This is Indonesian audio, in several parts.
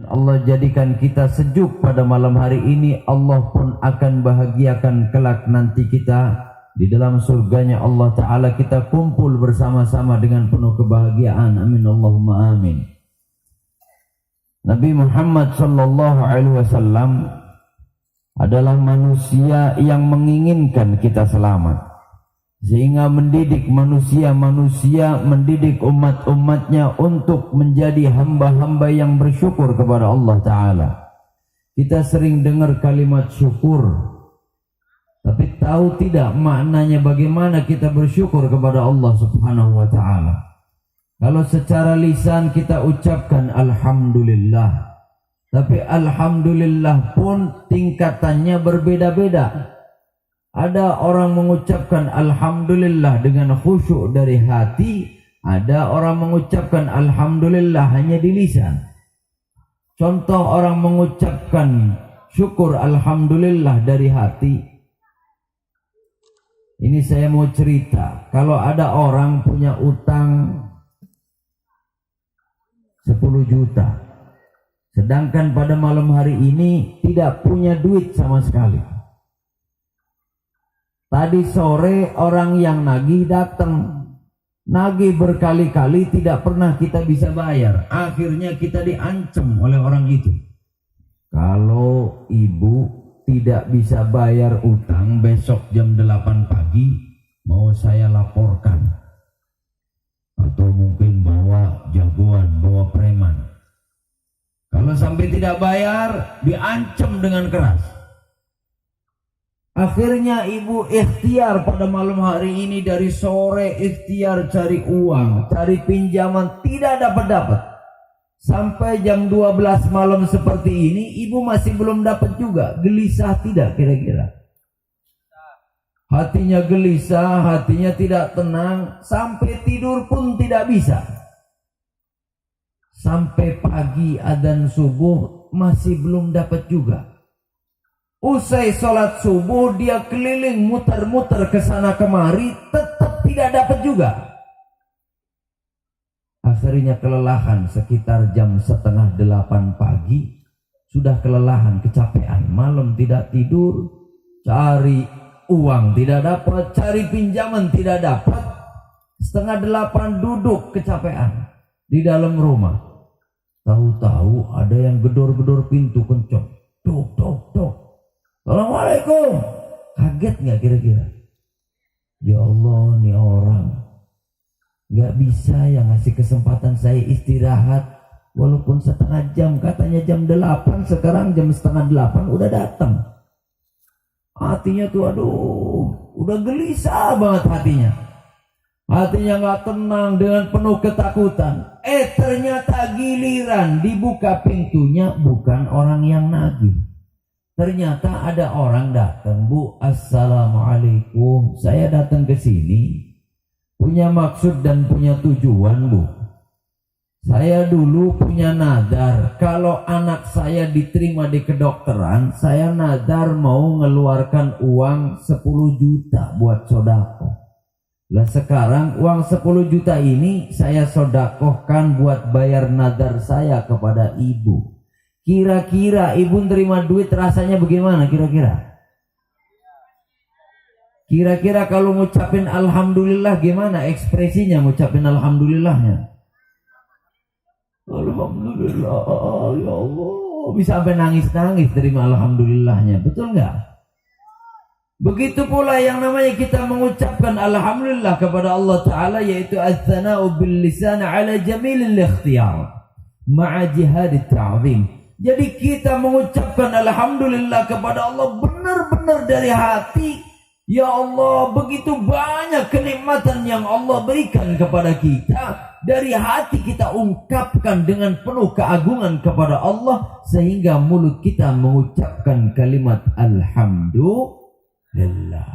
Allah jadikan kita sejuk pada malam hari ini, Allah pun akan bahagiakan kelak nanti kita di dalam surganya Allah Ta'ala. Kita kumpul bersama-sama dengan penuh kebahagiaan. Amin Allahumma amin. Nabi Muhammad sallallahu alaihi wasallam adalah manusia yang menginginkan kita selamat, sehingga mendidik manusia-manusia, mendidik umat-umatnya untuk menjadi hamba-hamba yang bersyukur kepada Allah Ta'ala. Kita sering dengar kalimat syukur, tapi tahu tidak maknanya bagaimana kita bersyukur kepada Allah Subhanahu wa Ta'ala. Kalau secara lisan kita ucapkan Alhamdulillah, tapi Alhamdulillah pun tingkatannya berbeda-beda. Ada orang mengucapkan Alhamdulillah dengan khusyuk dari hati, ada orang mengucapkan Alhamdulillah hanya di lisan. Contoh orang mengucapkan syukur Alhamdulillah dari hati. Ini saya mau cerita, kalau ada orang punya utang 10 juta, sedangkan pada malam hari ini tidak punya duit sama sekali. Tadi sore orang yang nagih datang, nagih berkali-kali tidak pernah kita bisa bayar. Akhirnya kita diancam oleh orang itu. Kalau ibu tidak bisa bayar utang besok jam 8 pagi, mau saya laporkan. Atau mungkin bawa jagoan, bawa preman. Kalau sampai tidak bayar, diancam dengan keras. Akhirnya ibu ikhtiar pada malam hari ini, dari sore ikhtiar cari uang, cari pinjaman, tidak dapat-dapat. Sampai jam 12 malam seperti ini, ibu masih belum dapat juga. Gelisah tidak kira-kira? Hatinya gelisah, hatinya tidak tenang, sampai tidur pun tidak bisa. Sampai pagi adzan subuh masih belum dapat juga. Usai sholat subuh dia keliling muter-muter ke sana kemari, tetap tidak dapat juga. Akhirnya kelelahan, sekitar jam 7:30 pagi sudah kelelahan, kecapean, malam tidak tidur, cari uang tidak dapat, cari pinjaman tidak dapat. 7:30 duduk kecapean di dalam rumah. Tahu-tahu ada yang gedor-gedor pintu kencang. Dok, dok, dok. Assalamualaikum. Kaget nggak kira-kira? Ya Allah, nih orang nggak bisa yang ngasih kesempatan saya istirahat walaupun setengah jam. Katanya jam 8, sekarang jam 7:30 udah datang. Hatinya tuh aduh, udah gelisah banget hatinya. Hatinya nggak tenang, dengan penuh ketakutan. Ternyata giliran dibuka pintunya bukan orang yang nagih. Ternyata ada orang datang, Bu, Assalamualaikum. Saya datang ke sini punya maksud dan punya tujuan, Bu. Saya dulu punya nadar, kalau anak saya diterima di kedokteran, saya nadar mau ngeluarkan uang 10 juta buat sodako. Lah sekarang uang 10 juta ini saya sodakohkan buat bayar nadar saya kepada ibu. Kira-kira ibu terima duit rasanya bagaimana kira-kira? Kira-kira kalau ngucapin Alhamdulillah gimana ekspresinya ngucapin Alhamdulillahnya? Alhamdulillah, ya Allah, bisa sampai nangis-nangis terima Alhamdulillahnya, betul nggak? Begitu pula yang namanya kita mengucapkan Alhamdulillah kepada Allah Ta'ala, yaitu as-sana'u bil lisan ala jamilil ikhtiyar ma'a jihadit ta'zim. Jadi kita mengucapkan Alhamdulillah kepada Allah benar-benar dari hati. Ya Allah, begitu banyak kenikmatan yang Allah berikan kepada kita. Dari hati kita ungkapkan dengan penuh keagungan kepada Allah, sehingga mulut kita mengucapkan kalimat Alhamdulillah.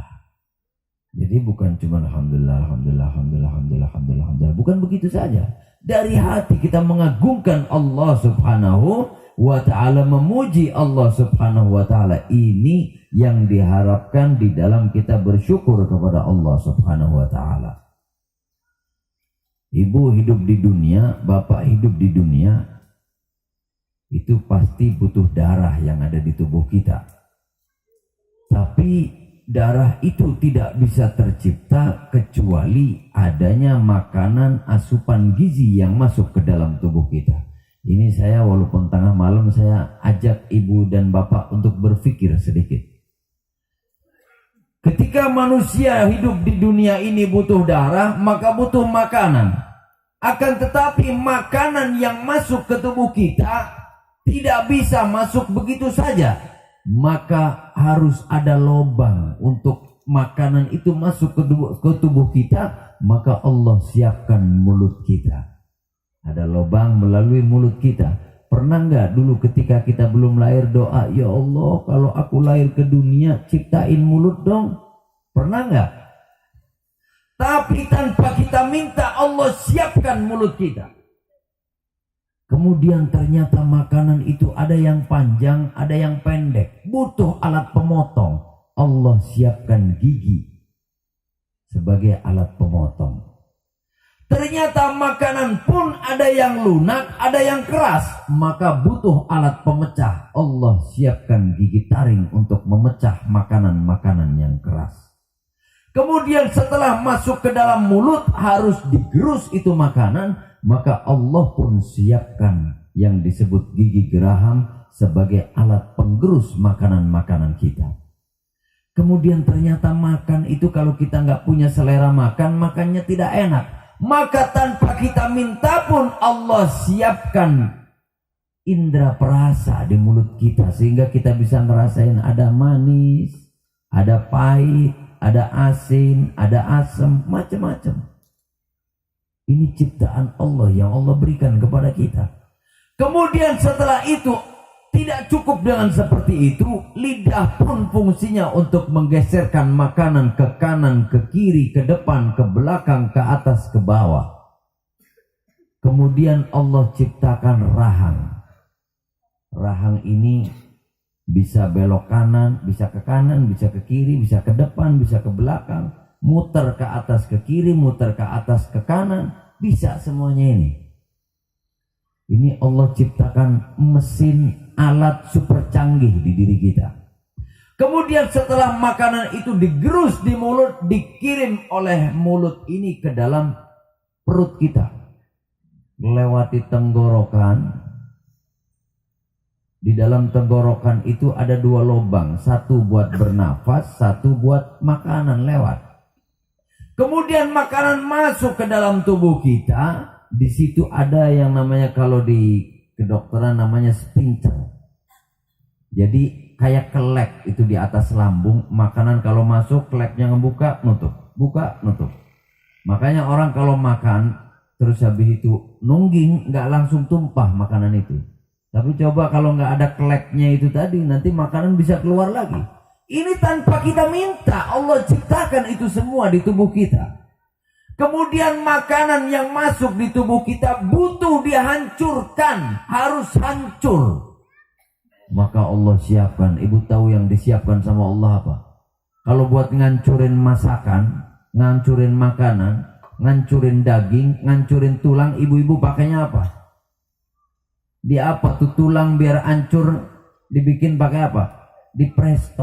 Jadi bukan cuma Alhamdulillah, Alhamdulillah, Alhamdulillah, Alhamdulillah, Alhamdulillah, Alhamdulillah. Bukan begitu saja. Dari hati kita mengagungkan Allah Subhanahu wa ta'ala, memuji Allah Subhanahu wa ta'ala. Ini yang diharapkan di dalam kita bersyukur kepada Allah Subhanahu wa ta'ala. Ibu hidup di dunia, bapak hidup di dunia, itu pasti butuh darah yang ada di tubuh kita. Tapi darah itu tidak bisa tercipta kecuali adanya makanan asupan gizi yang masuk ke dalam tubuh kita. Ini saya walaupun tengah malam saya ajak ibu dan bapak untuk berpikir sedikit. Ketika manusia hidup di dunia ini butuh darah, maka butuh makanan. Akan tetapi makanan yang masuk ke tubuh kita tidak bisa masuk begitu saja. Maka harus ada lubang untuk makanan itu masuk ke tubuh kita. Maka Allah siapkan mulut kita. Ada lubang melalui mulut kita. Pernah nggak dulu ketika kita belum lahir doa, ya Allah kalau aku lahir ke dunia ciptain mulut dong? Pernah nggak? Tapi tanpa kita minta Allah siapkan mulut kita. Kemudian ternyata makanan itu ada yang panjang, ada yang pendek. Butuh alat pemotong. Allah siapkan gigi sebagai alat pemotong. Ternyata makanan pun ada yang lunak, ada yang keras. Maka butuh alat pemecah. Allah siapkan gigi taring untuk memecah makanan-makanan yang keras. Kemudian setelah masuk ke dalam mulut harus digerus itu makanan. Maka Allah pun siapkan yang disebut gigi geraham sebagai alat penggerus makanan-makanan kita. Kemudian ternyata makan itu kalau kita nggak punya selera makan, makannya tidak enak. Maka tanpa kita minta pun Allah siapkan indera perasa di mulut kita. Sehingga kita bisa ngerasain ada manis, ada pahit, ada asin, ada asam, macam-macam. Ini ciptaan Allah yang Allah berikan kepada kita. Kemudian setelah itu tidak cukup dengan seperti itu. Lidah pun fungsinya untuk menggeserkan makanan ke kanan, ke kiri, ke depan, ke belakang, ke atas, ke bawah. Kemudian Allah ciptakan rahang. Rahang ini bisa belok kanan, bisa ke kanan, bisa ke kiri, bisa ke depan, bisa ke belakang. Muter ke atas ke kiri, muter ke atas ke kanan, bisa semuanya ini. Ini Allah ciptakan mesin alat super canggih di diri kita. Kemudian setelah makanan itu digerus di mulut, dikirim oleh mulut ini ke dalam perut kita. Melewati tenggorokan. Di dalam tenggorokan itu ada dua lubang, satu buat bernafas, satu buat makanan lewat. Kemudian makanan masuk ke dalam tubuh kita. Di situ ada yang namanya kalau di kedokteran namanya sphincter. Jadi kayak kelek itu di atas lambung. Makanan kalau masuk keleknya ngebuka, nutup, buka, nutup. Makanya orang kalau makan terus habis itu nungging, nggak langsung tumpah makanan itu. Tapi coba kalau nggak ada keleknya itu tadi, nanti makanan bisa keluar lagi. Ini tanpa kita minta, Allah ciptakan itu semua di tubuh kita. Kemudian makanan yang masuk di tubuh kita butuh dihancurkan, harus hancur. Maka Allah siapkan. Ibu tahu yang disiapkan sama Allah apa? Kalau buat ngancurin masakan, ngancurin makanan, ngancurin daging, ngancurin tulang, ibu-ibu pakainya apa? Di apa tuh tulang biar hancur, dibikin pakai apa? Di presto.